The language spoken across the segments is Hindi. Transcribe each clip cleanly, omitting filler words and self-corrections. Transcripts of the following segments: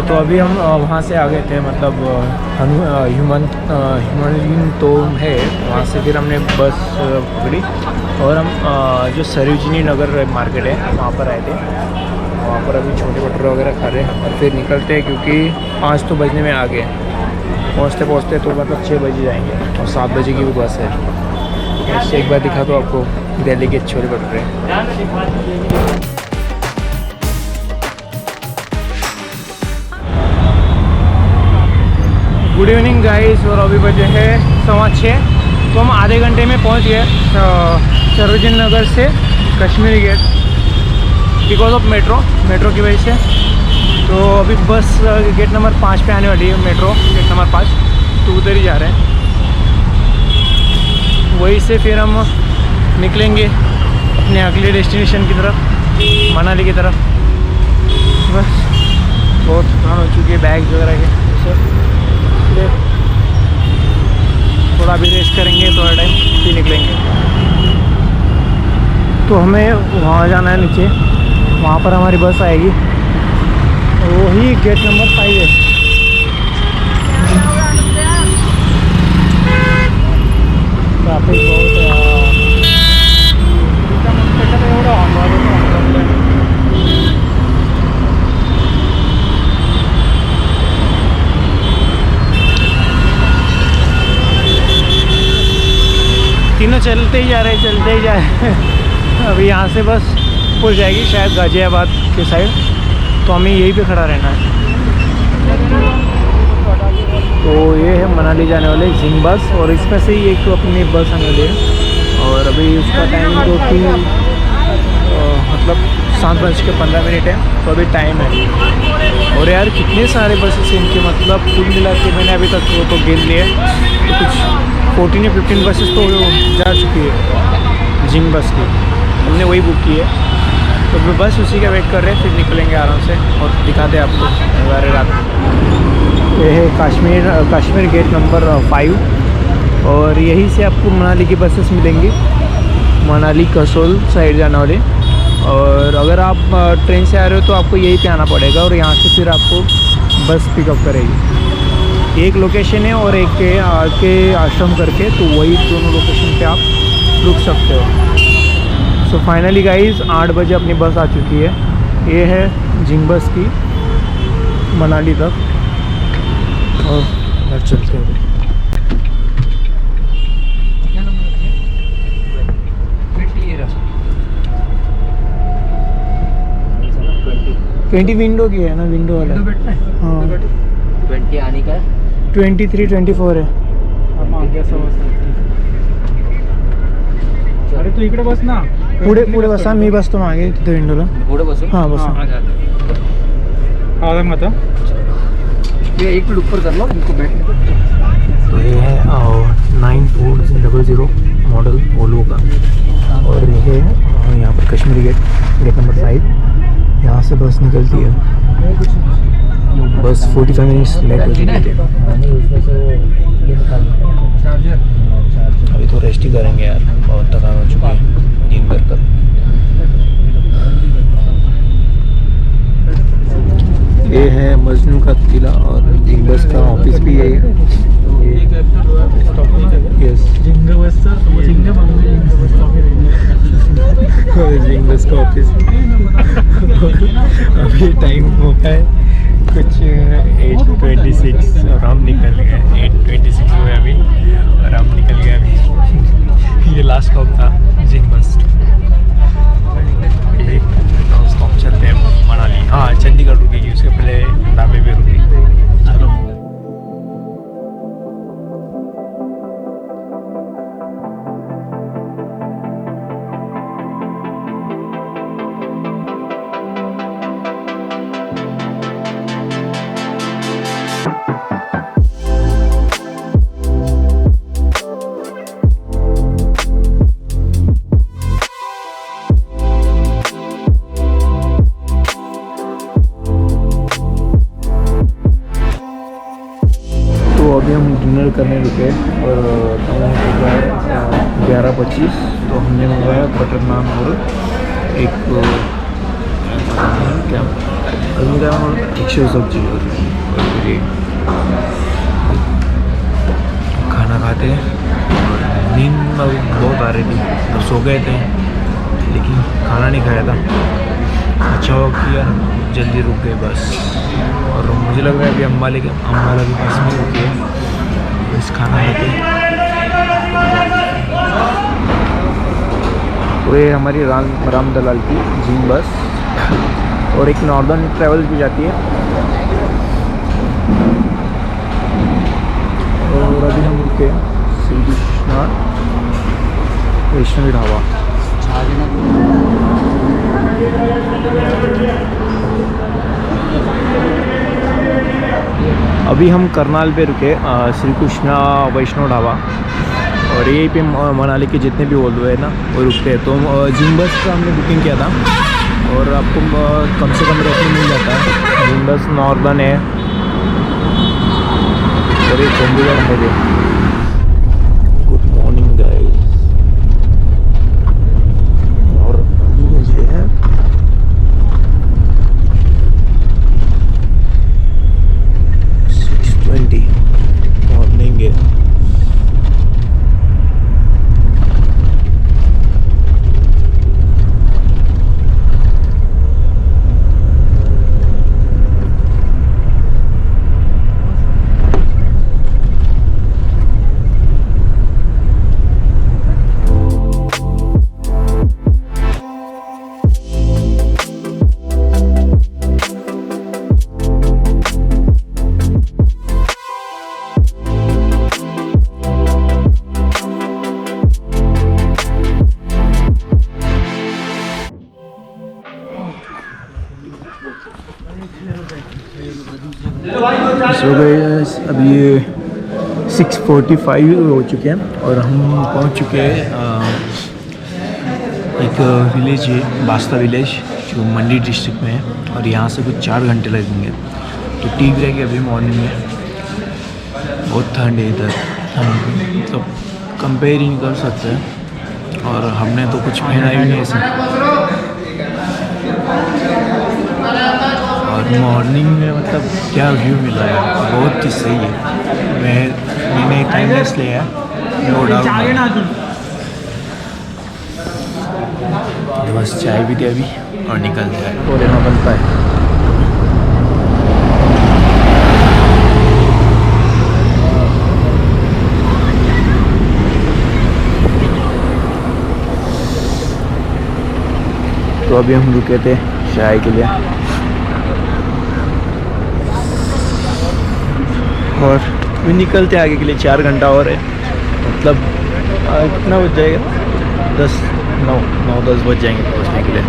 तो अभी हम वहाँ से आ गए थे, मतलब ह्यूमन तो है वहाँ से। फिर हमने बस पकड़ी और हम जो सरोजिनी नगर मार्केट है वहाँ पर आए थे। वहाँ पर अभी छोटे भटूरे वगैरह खा रहे हैं और फिर निकलते हैं, क्योंकि 5 तो बजने में आ गए। पहुँचते तो मतलब 6 बजे जाएंगे और 7 बजे की भी बस है। ऐसे एक बार दिखा दो आपको दिल्ली के chole bhature. Good evening guys, और अभी बजे है 6:15। तो हम आधे घंटे में पहुंच गए सरोजिनी नगर से Kashmiri Gate, because of metro की वजह से। तो अभी बस गेट नंबर 5 पे आने वाली है, मेट्रो गेट नंबर 5, तो उधर ही जा रहे हैं। वहीं से फिर हम निकलेंगे अपने अगले डेस्टिनेशन की तरफ, मनाली की तरफ। बस बहुत थकान हो चुकी है बैग वगैरह के, थोड़ा भी रेस्ट करेंगे, थोड़ा टाइम फिर निकलेंगे। तो हमें वहाँ जाना है नीचे, वहाँ पर हमारी बस आएगी, वही गेट नंबर 5 है। ट्रैफिक बहुत है यार। तीनों चलते ही जा रहे अभी यहाँ से बस पुल जाएगी शायद गाज़ियाबाद के साइड, तो हमें यहीं पे खड़ा रहना है। तो ये है मनाली जाने वाले जिंग बस, और इसमें से ही एक अपनी बस आने वाली है। और अभी उसका टाइम मतलब 7:15 है, तो अभी टाइम है। और यार कितने सारे बसेस हैं इनके, मतलब कुल मिला के मैंने अभी तक वो तो गिन लिए, तो कुछ 14 या 15 बसेस तो जा चुकी है जिंग बस की, हमने वही बुक की है। तो बस उसी का वेट कर रहे हैं, फिर निकलेंगे आराम से और दिखाते हैं आपको नज़ारे रात। ये है काश्मीर गेट नंबर 5, और यहीं से आपको मनाली की बसेस मिलेंगी, मनाली कसोल साइड जाने वाले। और अगर आप ट्रेन से आ रहे हो तो आपको यहीं पे आना पड़ेगा, और यहाँ से फिर आपको बस पिकअप करेगी। एक लोकेशन है और एक के आश्रम करके, तो वही दोनों लोकेशन पे आप रुक सकते हो। सो फाइनली गाइज़ 8 बजे अपनी बस आ चुकी है। ये है जिंग बस की मनाली तक, और घर चलते हैं। 20 विंडो की है ना, विंडो वाला। हाँ 20 आने का 23, 24 है। अरे तू इकडे बस ना, पुढे बसा, मी बसतो मागे तिथे विंडोला। पुढे बसू? हाँ बस। आवाज मत ये एक मिनट ऊपर कर लो इनको बैठने को। तो ये है 9400 मॉडल ओलो का, और ये है यहाँ पर कश्मीरी गेट नंबर 5। यहाँ से बस निकलती है, बस 45 मिनट्स लेट हो चुकी है। अभी तो रेस्ट ही करेंगे यार, बहुत थकान हो चुकी है दिन भर का। ये है मजनू का किला, और जिंग बस का ऑफिस भी है। यस जिंग बस का ऑफिस। अभी टाइम हो गया है कुछ 8:26 और हम निकल गए। 8:26 हुए अभी और हम निकल गए अभी। ये लास्ट स्टॉप था जिंग बस। एक नॉन स्टॉप चलते हैं मनाली। हाँ चंडीगढ़ रुकेगी, उसके पहले ढाबे पे रुकी। चलो अभी हम डिनर करने रुके और टाइम हो गया है 11:25। तो हमने मंगाया बटर नान और एक क्या अजून काय म्हणून 100 सब्जी और फिर ये खाना खाते और नींद बहुत आ रही थी तो सो गए थे, लेकिन खाना नहीं खाया था। अच्छा हुआ किया जल्दी रुक गए बस। और मुझे लग रहा है अभी अम्बाला के पास में रुकी है, बस खाना खाते। और ये हमारी राम दलाल की जीन बस और एक नॉर्दर्न ट्रैवल्स भी जाती है। और अभी हम रुके श्री कृष्णा वैष्णवी ढाबा। अभी हम करनाल पे रुके श्री कृष्णा वैष्णव ढाबा, और यहीं पे मनाली के जितने भी ओल्ड है ना वो रुकते हैं। तो जिम बस का हमने बुकिंग किया था और आपको कम से कम रेट में मिल जाता है। जिम बस नॉर्दर्न है और ये चंडीगढ़ है। Good morning guys. और मुझे है 6:20 मॉर्निंग है। सो गाइस अभी ये 6:45 हो चुके हैं और हम पहुंच चुके हैं एक विलेज है, बास्ता विलेज, जो मंडी डिस्ट्रिक्ट में है। और यहाँ से कुछ 4 घंटे लगेंगे, तो ठीक रहेगी। अभी मॉर्निंग में बहुत ठंड है इधर, तो कंपेयर ही नहीं कर सकते हैं। और हमने तो कुछ पहना ही नहीं ऐसे। और मॉर्निंग में मतलब क्या व्यू मिल रहा है, बहुत ही सही है। मैंने टाइमलेस लिया है, मैं वो डालूंगा। बस चाय भी दे अभी और निकलते हैं। और यहाँ बनता है तो अभी हम रुके थे चाय के लिए और भी निकलते आगे के लिए। 4 घंटा और है, मतलब कितना बज जाएगा, 9-10 बज जाएंगे पहुँचने के लिए।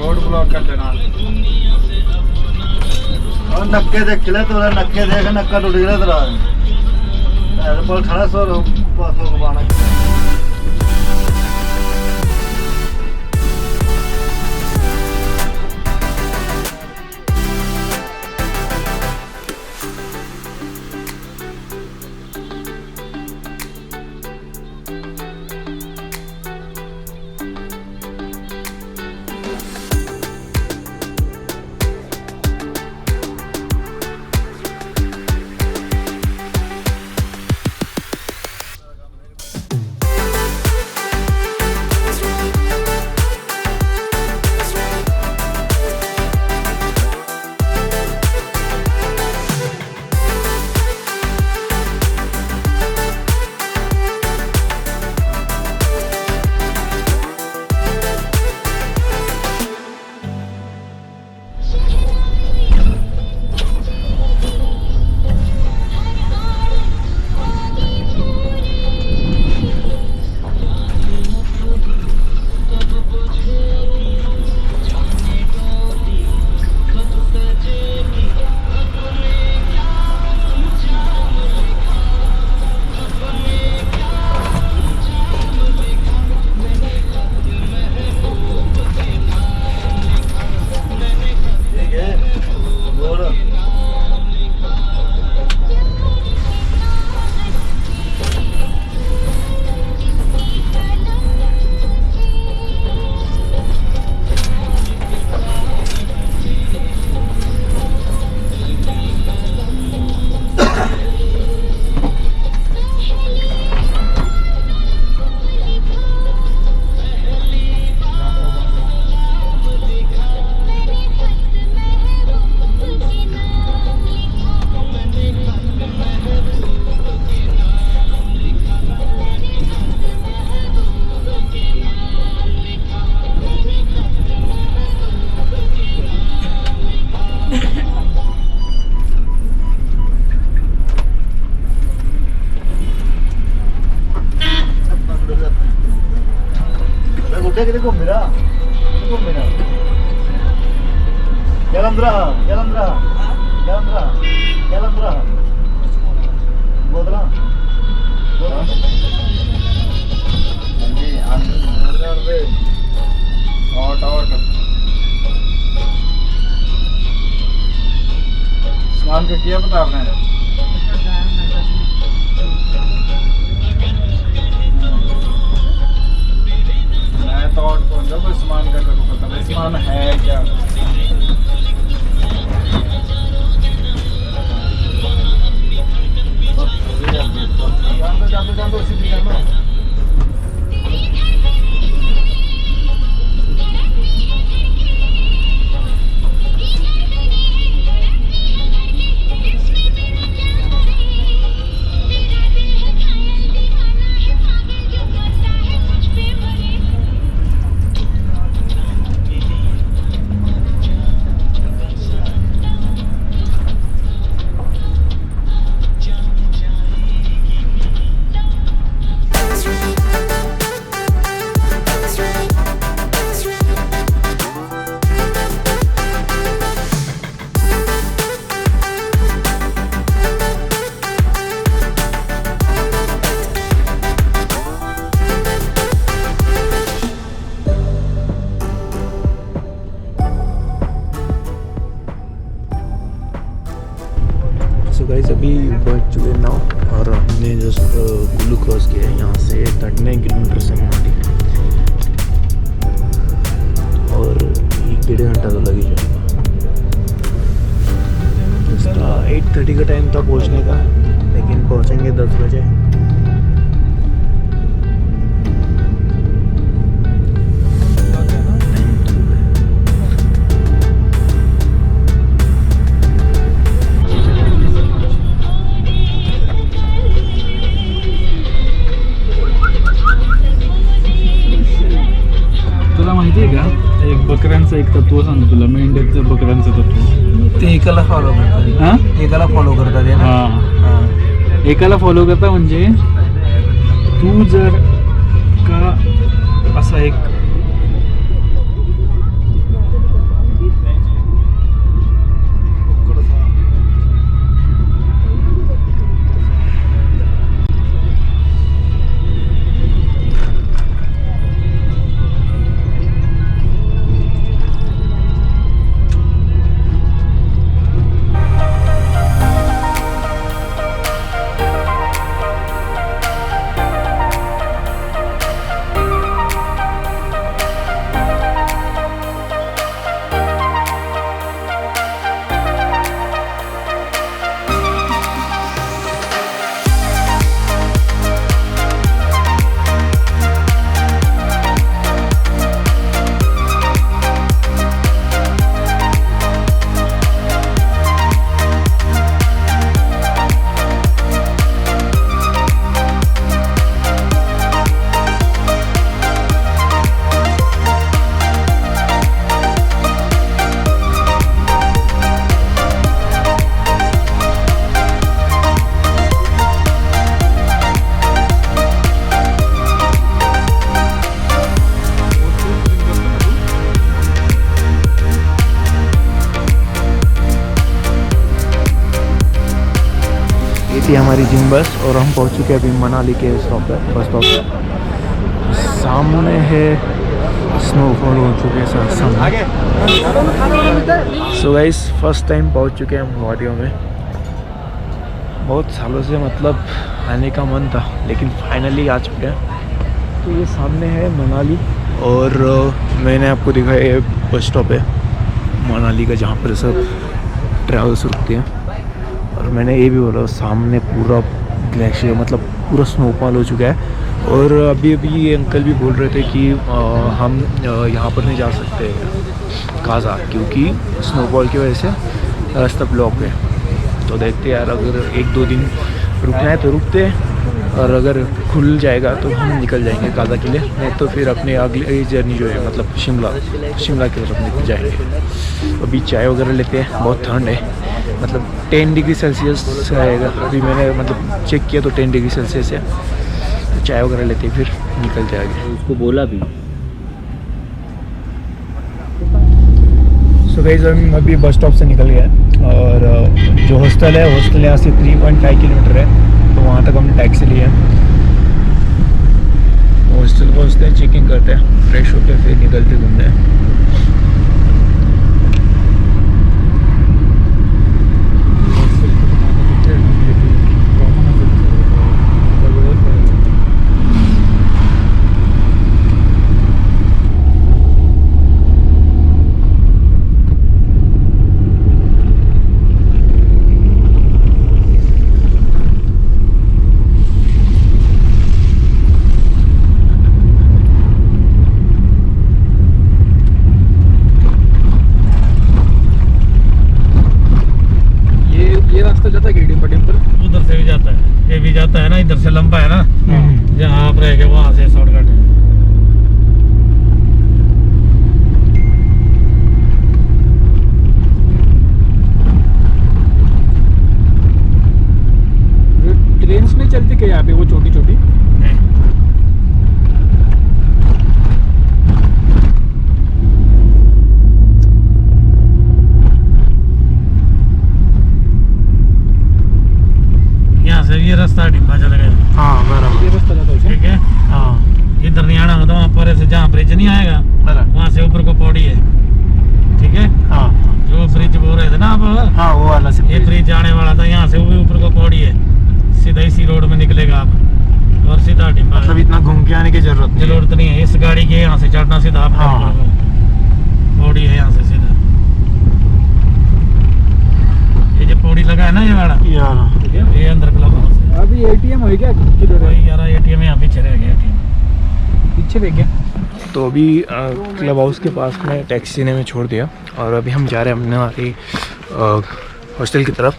रोड ब्लॉक कर देना और नक्के देख ले तो नक्के देख नक्का टूट गया तेरा ऐसे पर खड़ा सो पासों को बाना देखो मेरा बोतला सामान का किया बता आपने तो कोई सामान का करूँ पता नहीं सामान है क्या जान दो उसी दुकान में गाइस अभी बढ़ चुके नाव और हमने जस्ट कुल्लू क्रॉस किया है यहाँ से 39 किलोमीटर से माटी और 1-1.5 घंटा तो लग ही जाएगा। इसका 8:30 का टाइम था पहुँचने का लेकिन पहुँचेंगे 10 बजे। एक बकऱ्यांचं एक तत्व सांगतो तुला मेंढ्याचं बकऱ्यांचं तत्व ते एकाला फॉलो करतात हां एकाला फॉलो करतात हे ना हां हां एकाला फॉलो करता म्हणजे तू जर का असा एक थी हमारी जिम बस और हम पहुंच चुके हैं अभी मनाली के स्टॉप पे, बस स्टॉप पे। सामने है स्नोफॉल हो चुके हैं सामने। सो गाइस फर्स्ट टाइम पहुंच चुके हैं हम वादियों में। बहुत सालों से मतलब आने का मन था लेकिन फाइनली आ चुके हैं। तो ये सामने है मनाली और मैंने आपको दिखाया ये बस स्टॉप है मनाली का जहाँ पर सब ट्रैवल्स रुकती हैं। और मैंने ये भी बोला सामने पूरा ग्लेशियर मतलब पूरा स्नोफॉल हो चुका है। और अभी ये अंकल भी बोल रहे थे कि हम यहाँ पर नहीं जा सकते काजा क्योंकि स्नोफॉल की वजह से रास्ता ब्लॉक है। तो देखते यार अगर 1-2 दिन रुकना है तो रुकते हैं और अगर खुल जाएगा तो हम निकल जाएंगे काजा के लिए, नहीं तो फिर अपने अगली जर्नी जो है मतलब शिमला की तरफ निकल जाएंगे। अभी चाय वगैरह लेते हैं, बहुत ठंड है मतलब 10 डिग्री सेल्सियस रहेगा। अभी मैंने मतलब चेक किया तो 10 डिग्री सेल्सियस है। तो चाय वगैरह लेते हैं फिर निकलते आगे। उसको बोला भी। सो गाइस हम अभी बस स्टॉप से निकल गए और जो हॉस्टल है यहाँ से 3.5 किलोमीटर है, तो वहाँ तक हमने टैक्सी ली है। हॉस्टल पहुँचते हैं, चेकिंग करते हैं, फ्रेश होकर फिर निकलते घूमने। उधर से भी जाता है, ये भी जाता है ना, इधर से लंबा है ना, जहाँ आप रह गए वहाँ से शॉर्टकट है। ट्रेन नहीं चलती क्या यहाँ पे वो छोटी छोटी? ये रास्ता डिब्बा चल गया। हाँ बराबर, ये रास्ता जाता है ठीक है। हाँ इधर नहीं आना होता, वहाँ पर से जहाँ ब्रिज नहीं आएगा वहाँ से ऊपर को पौड़ी है, ठीक है। हाँ जो ब्रिज बोल रहे थे ना आप, हाँ वो वाला से ये ब्रिज आने वाला था, यहाँ से वो भी ऊपर को पौड़ी है, सीधा इसी रोड में निकलेगा आप और सीधा डिब्बा। मतलब इतना घूम के आने की जरूरत नहीं है, इस गाड़ी के यहाँ से चढ़ना सीधा आप पौड़ी है, यहाँ से सीधा ये जो पौड़ी लगा है ना ये वाला, ये अंदर क्लब हाउस है। अभी एटीएम है क्या किधर है? यार एटीएम यहाँ पीछे रह गया, पीछे रह गया। तो अभी क्लब हाउस के पास में टैक्सी ने हमें छोड़ दिया और अभी हम जा रहे हैं अपने हमारी हॉस्टल की तरफ,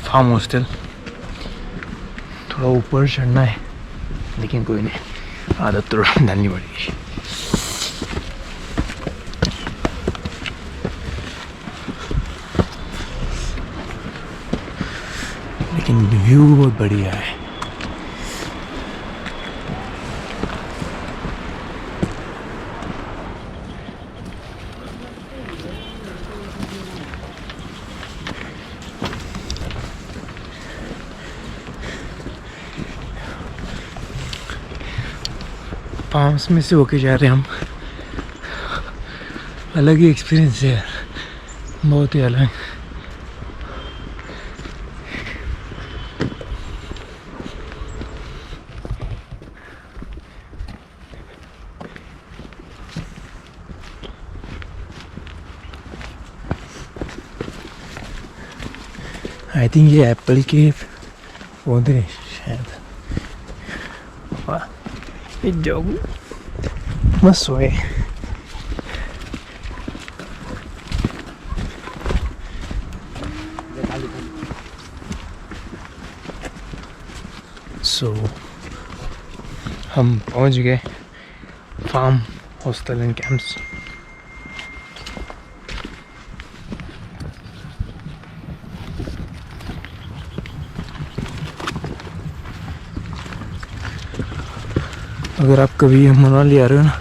फार्म हॉस्टल। थोड़ा ऊपर चढ़ना है लेकिन कोई नहीं, आदत तो डालनी पड़ेगी। लेकिन व्यू बहुत बढ़िया है। पाम्स में से होके जा रहे हैं हम। अलग ही एक्सपीरियंस है यार, बहुत ही अलग। आई थिंक ये एप्पल के पौधे शायद। वाह, ये जोगू मस्त सोए। हम पहुंच गए फार्म हॉस्टल एंड कैंप्स। अगर आप कभी मनाली आ रहे हो ना,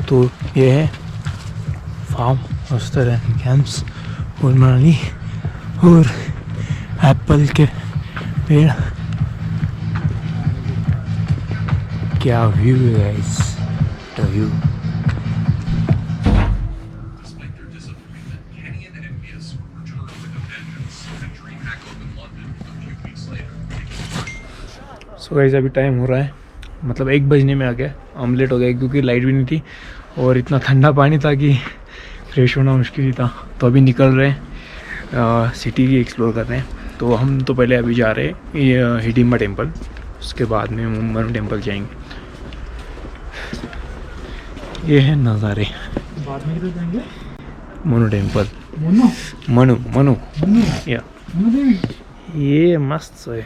तो ये है फार्म हॉस्टल एंड कैंप्स और मनाली। और एप्पल के पेड़, क्या व्यू है guys, the view. Despite their disappointment, Kenny and Envious returned with a vengeance and DreamHack opened London a few weeks later. So guys अभी टाइम हो रहा है, मतलब 1 बजने में आ गया। हम लेट हो गए क्योंकि लाइट भी नहीं थी और इतना ठंडा पानी था कि फ्रेश होना मुश्किल ही था। तो अभी निकल रहे हैं, सिटी की एक्सप्लोर कर रहे हैं। तो हम तो पहले अभी जा रहे हैं हिडिंबा टेम्पल, उसके बाद में मनु टेम्पल जाएंगे। ये है नज़ारे बाद में किधर जाएंगे? Manu temple. Mono Manu Manu mono या मोनो देवी। ये मस्त है।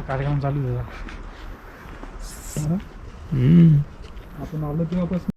कार्यक्रम चालू झाला. आपण आलो तेव्हापासून